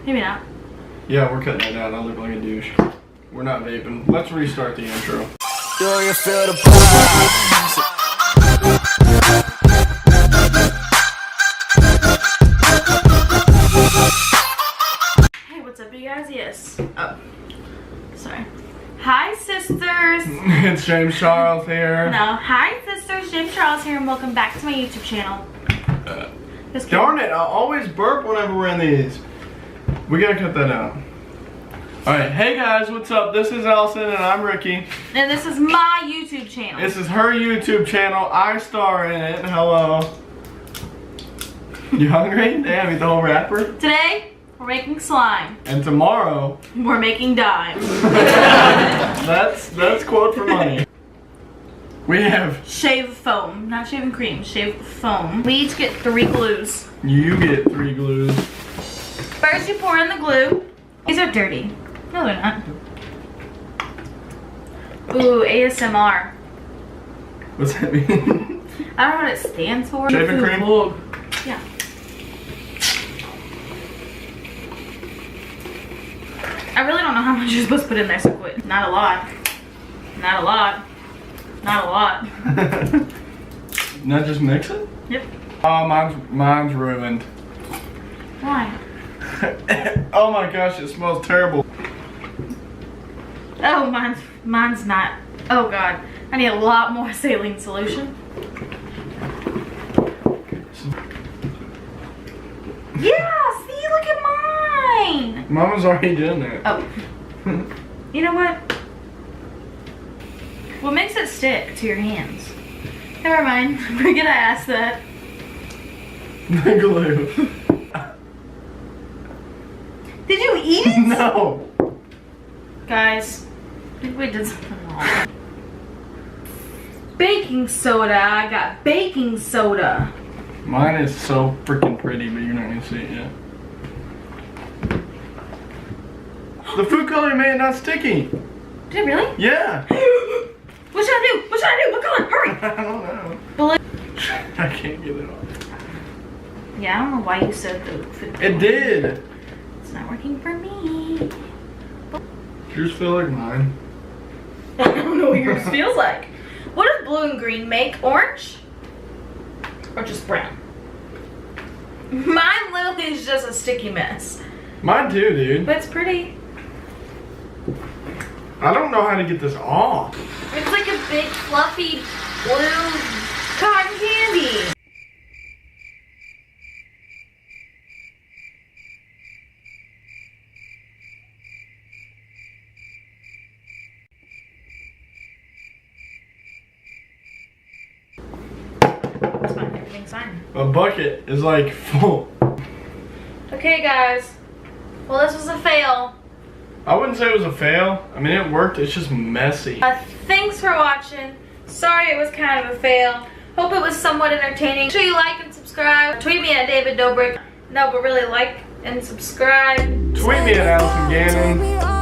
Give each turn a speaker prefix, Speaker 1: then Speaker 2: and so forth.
Speaker 1: Maybe not.
Speaker 2: Yeah, we're cutting that down. I look like a douche. We're not vaping. Let's restart the intro.
Speaker 3: Do you feel the pulse?
Speaker 1: Hey, what's up, you guys? Yes. Oh, sorry. Hi, sisters.
Speaker 2: It's James Charles here.
Speaker 1: No, hi, sisters. James Charles here, and welcome back to my YouTube channel. Just kidding.
Speaker 2: Darn it, I always burp whenever we're in these. We gotta cut that out. Alright, hey guys, what's up? This is Allison and I'm Ricky.
Speaker 1: And this is my YouTube channel.
Speaker 2: This is her YouTube channel. I star in it. Hello. You hungry? Damn, eat the whole wrapper.
Speaker 1: Today, we're making slime.
Speaker 2: And tomorrow,
Speaker 1: We're making dimes.
Speaker 2: that's quote for money. We have,
Speaker 1: Shave foam. Not shaving cream, shave foam. We each get 3 glues.
Speaker 2: you get 3 glues.
Speaker 1: First, you pour in the glue. These are dirty. No, they're not. Ooh, ASMR.
Speaker 2: What's that mean?
Speaker 1: I don't know what it stands for.
Speaker 2: Shaving cream?
Speaker 1: Yeah. I really don't know how much you're supposed to put in there so quick. Not a lot. Not a lot. Not a lot.
Speaker 2: Not just mix it?
Speaker 1: Yep.
Speaker 2: Oh, mine's ruined.
Speaker 1: Why?
Speaker 2: Oh my gosh, it smells terrible.
Speaker 1: Oh, mine's not. Oh god. I need a lot more saline solution. Yeah, see, look at mine.
Speaker 2: Mama's already done that.
Speaker 1: Oh. You know what? What makes it stick to your hands? Never mind. Forget I asked that.
Speaker 2: The glue.
Speaker 1: Did you eat it?
Speaker 2: No.
Speaker 1: Guys, I think we did something wrong. Baking soda. I got baking soda.
Speaker 2: Mine is so freaking pretty, but you're not gonna see it yet. The food coloring made it not sticky.
Speaker 1: Did it really?
Speaker 2: Yeah.
Speaker 1: What should I do? What should I do? What color? Hurry!
Speaker 2: I don't know.
Speaker 1: Blue.
Speaker 2: I can't get it off.
Speaker 1: Yeah, I don't know why you said the food
Speaker 2: It
Speaker 1: coloring.
Speaker 2: did.
Speaker 1: It's not working for me.
Speaker 2: Yours feel like mine.
Speaker 1: I don't know what yours feels like. What does blue and green make? Orange? Or just brown? Mine literally is just a sticky mess.
Speaker 2: Mine too, dude.
Speaker 1: But it's pretty.
Speaker 2: I don't know how to get this off.
Speaker 1: It's like a big fluffy blue cotton candy. It's fine, everything's fine.
Speaker 2: My bucket is like full.
Speaker 1: Okay guys, well this was a fail.
Speaker 2: I wouldn't say it was a fail. I mean, it worked. It's just messy.
Speaker 1: Thanks for watching. Sorry it was kind of a fail. Hope it was somewhat entertaining. Make sure you like and subscribe. Tweet me at David Dobrik. No, but really like and subscribe.
Speaker 2: Tweet me at Allison Gannon.